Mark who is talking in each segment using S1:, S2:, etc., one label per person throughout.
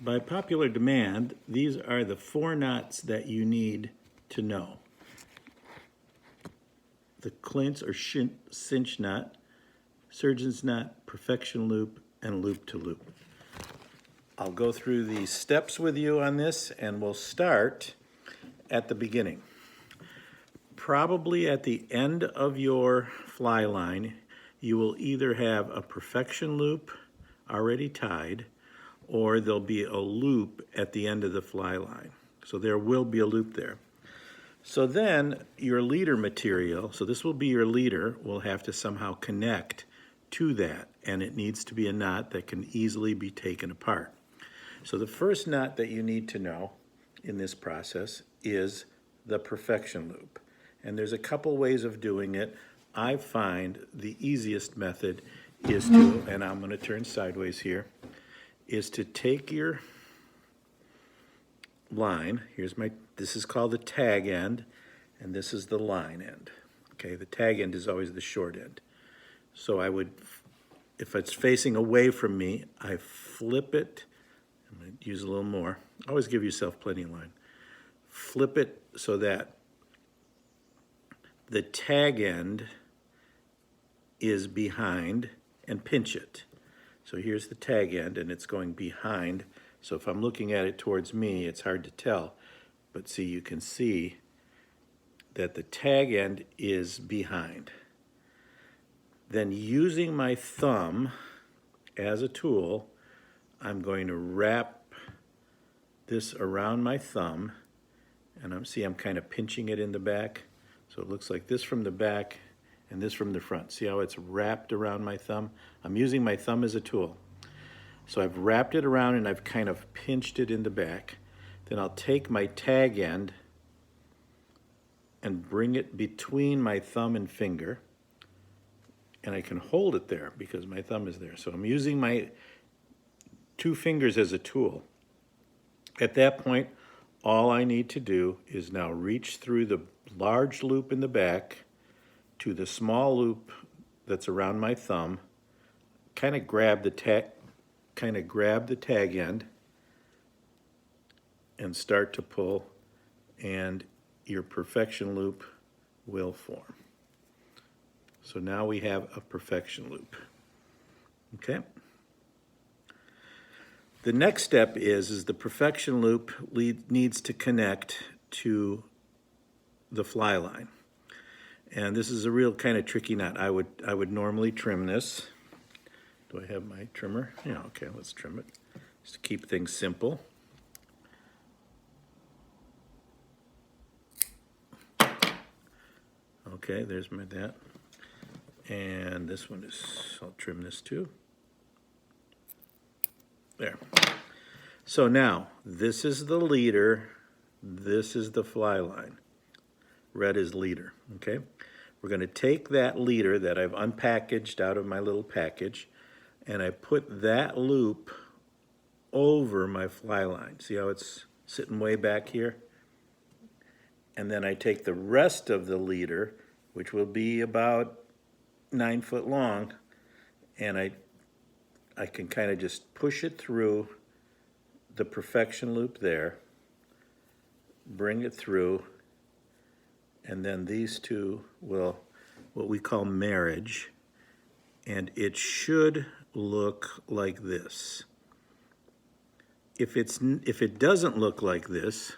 S1: By popular demand, these are the 4 knots that you need to know. The clinch or cinch knot, surgeon's knot, perfection loop, and loop to loop. I'll go through the steps with you on this, and we'll start at the beginning. Probably at the end of your fly line, you will either have a perfection loop already tied, or there'll be a loop at the end of the fly line. So there will be a loop there. So then your leader material, so this will be your leader, will have to somehow connect to that, and it needs to be a knot that can easily be taken apart. So the first knot that you need to know in this process is the perfection loop. And there's a couple ways of doing it. I find the easiest method is to, and I'm going to turn sideways here, is to take your line. This is called the tag end, and this is the line end. Okay, the tag end is always the short end. So I would, if it's facing away from me, I flip it. I'm going to use a little more. Always give yourself plenty of line. Flip it so that the tag end is behind, and pinch it. So here's the tag end, and it's going behind. So if I'm looking at it towards me, it's hard to tell. But see, you can see that the tag end is behind. Then using my thumb as a tool, I'm going to wrap this around my thumb, and I'm kind of pinching it in the back. So it looks like this from the back and this from the front. See how it's wrapped around my thumb? I'm using my thumb as a tool. So I've wrapped it around and I've kind of pinched it in the back. Then I'll take my tag end and bring it between my thumb and finger, and I can hold it there because my thumb is there. So I'm using my 2 fingers as a tool. At that point, all I need to do is now reach through the large loop in the back to the small loop that's around my thumb, kind of grab the tag end and start to pull, and your perfection loop will form. So now we have a perfection loop. Okay? The next step is the perfection loop needs to connect to the fly line. And this is a real kind of tricky knot. I would normally trim this. Do I have my trimmer? Yeah, okay, let's trim it. Just to keep things simple. Okay, there's that. And this one is, I'll trim this too. There. So now, this is the leader, this is the fly line. Red is leader, okay? We're going to take that leader that I've unpackaged out of my little package, and I put that loop over my fly line. See how it's sitting way back here? And then I take the rest of the leader, which will be about 9 foot long, and I can kind of just push it through the perfection loop there, bring it through, and then these two will, what we call marriage, and it should look like this. If it doesn't look like this,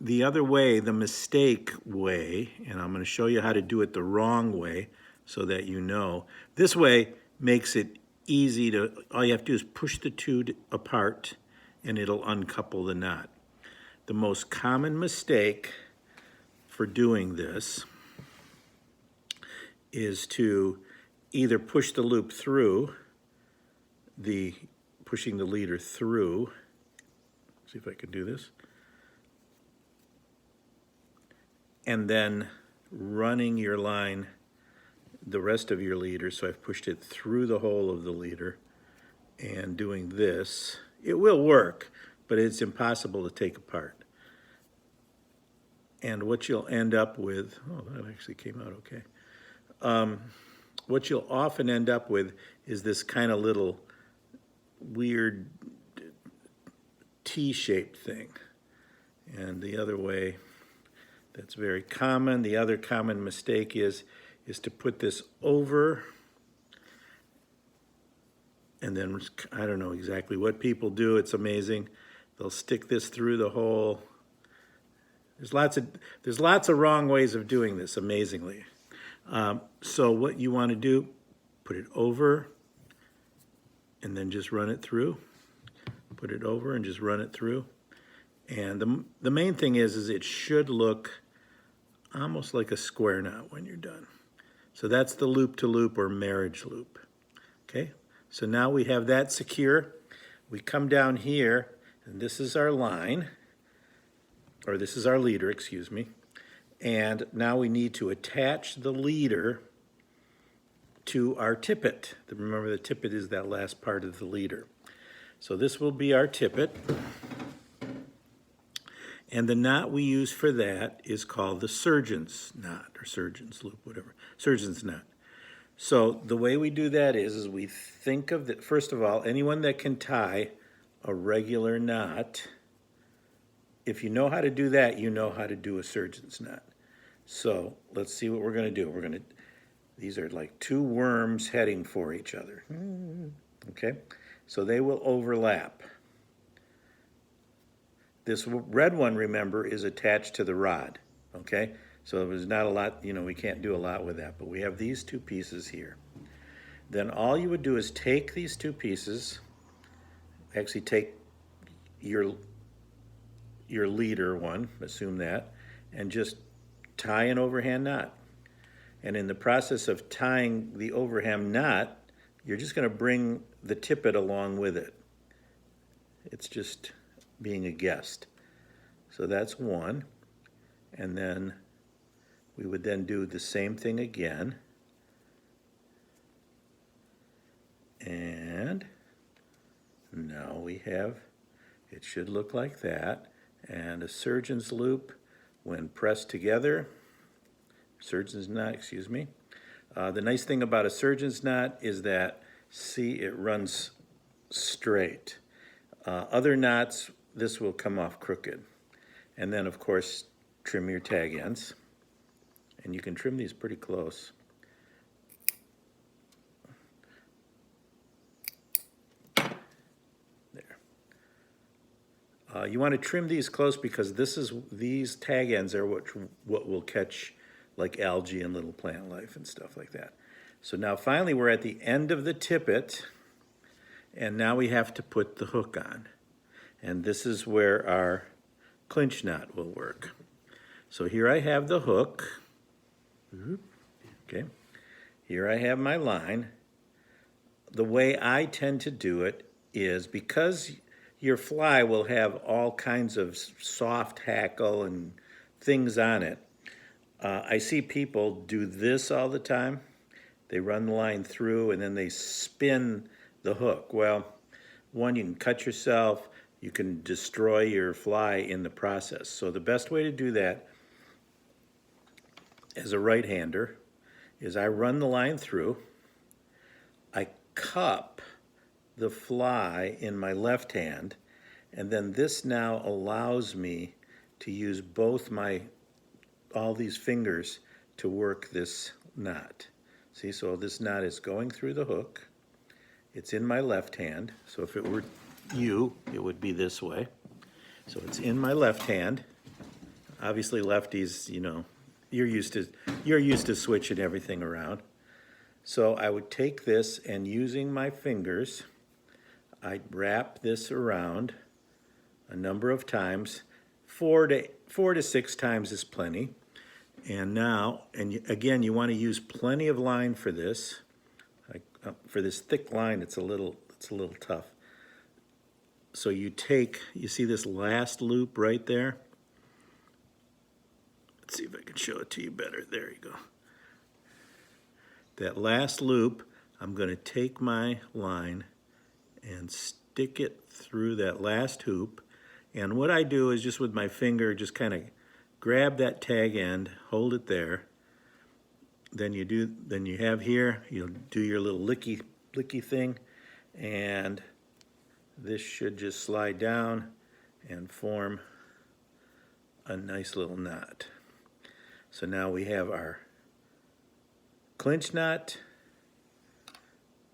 S1: the other way, the mistake way, and I'm going to show you how to do it the wrong way so that you know. This way makes it easy to, all you have to do is push the two apart and it'll uncouple the knot. The most common mistake for doing this is to either push the loop through, pushing the leader through, see if I can do this, and then running your line, the rest of your leader, so I've pushed it through the hole of the leader and doing this. It will work, but it's impossible to take apart. And what you'll end up with, oh, that actually came out okay. What you'll often end up with is this kind of little weird T-shaped thing. And the other way, that's very common. The other common mistake is to put this over, and then I don't know exactly what people do. It's amazing. They'll stick this through the hole. There's lots of wrong ways of doing this, amazingly. So what you want to do, put it over and then just run it through. Put it over and just run it through. And the main thing is it should look almost like a square knot when you're done. So that's the loop-to-loop or marriage loop. Okay, so now we have that secure. We come down here, and this is our line, or this is our leader, excuse me. And now we need to attach the leader to our tippet. Remember, the tippet is that last part of the leader. So this will be our tippet. And the knot we use for that is called the surgeon's knot, or surgeon's loop, whatever, surgeon's knot. So the way we do that is we think of that, first of all, anyone that can tie a regular knot, if you know how to do that, you know how to do a surgeon's knot. So let's see what we're going to do. These are like two worms heading for each other. Okay, so they will overlap. This red one, remember, is attached to the rod, okay? So there's not a lot, we can't do a lot with that, but we have these two pieces here. Then all you would do is take these two pieces, actually take your leader one, assume that, and just tie an overhand knot. And in the process of tying the overhand knot, you're just going to bring the tippet along with it. It's just being a guest. So that's one. And then we would then do the same thing again. And now we have, it should look like that. And a surgeon's loop, when pressed together, surgeon's knot, excuse me. The nice thing about a surgeon's knot is that, see, it runs straight. Other knots, this will come off crooked. And then, of course, trim your tag ends. And you can trim these pretty close. There. You want to trim these close because these tag ends are what will catch like algae and little plant life and stuff like that. So now finally we're at the end of the tippet, and now we have to put the hook on. And this is where our clinch knot will work. So here I have the hook. Okay. Here I have my line. The way I tend to do it is because your fly will have all kinds of soft hackle and things on it. I see people do this all the time. They run the line through and then they spin the hook. Well, one, you can cut yourself. You can destroy your fly in the process. So the best way to do that as a right-hander is I run the line through. I cup the fly in my left hand, and then this now allows me to use all these fingers to work this knot. See, so this knot is going through the hook. It's in my left hand, so if it were you, it would be this way. So it's in my left hand. Obviously lefties, you're used to switching everything around. So I would take this and using my fingers, I'd wrap this around a number of times. 4 to 6 times is plenty. And now, again, you want to use plenty of line for this. For this thick line, it's a little tough. So you see this last loop right there? Let's see if I can show it to you better. There you go. That last loop, I'm going to take my line and stick it through that last hoop. And what I do is just with my finger, just kind of grab that tag end, hold it there. Then you have here, you'll do your little licky thing, and this should just slide down, and form a nice little knot. So now we have our clinch knot,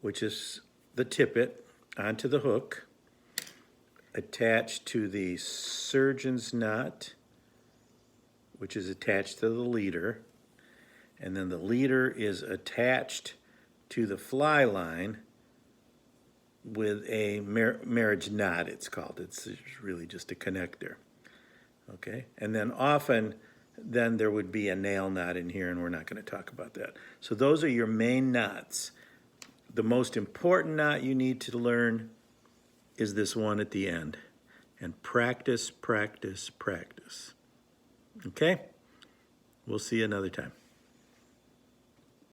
S1: which is the tippet, onto the hook, attached to the surgeon's knot, which is attached to the leader, and then the leader is attached to the fly line with a marriage knot, it's called. It's really just a connector. Okay, and then often then there would be a nail knot in here, and we're not going to talk about that. So those are your main knots. The most important knot you need to learn is this one at the end. And practice, practice, practice. Okay? We'll see you another time.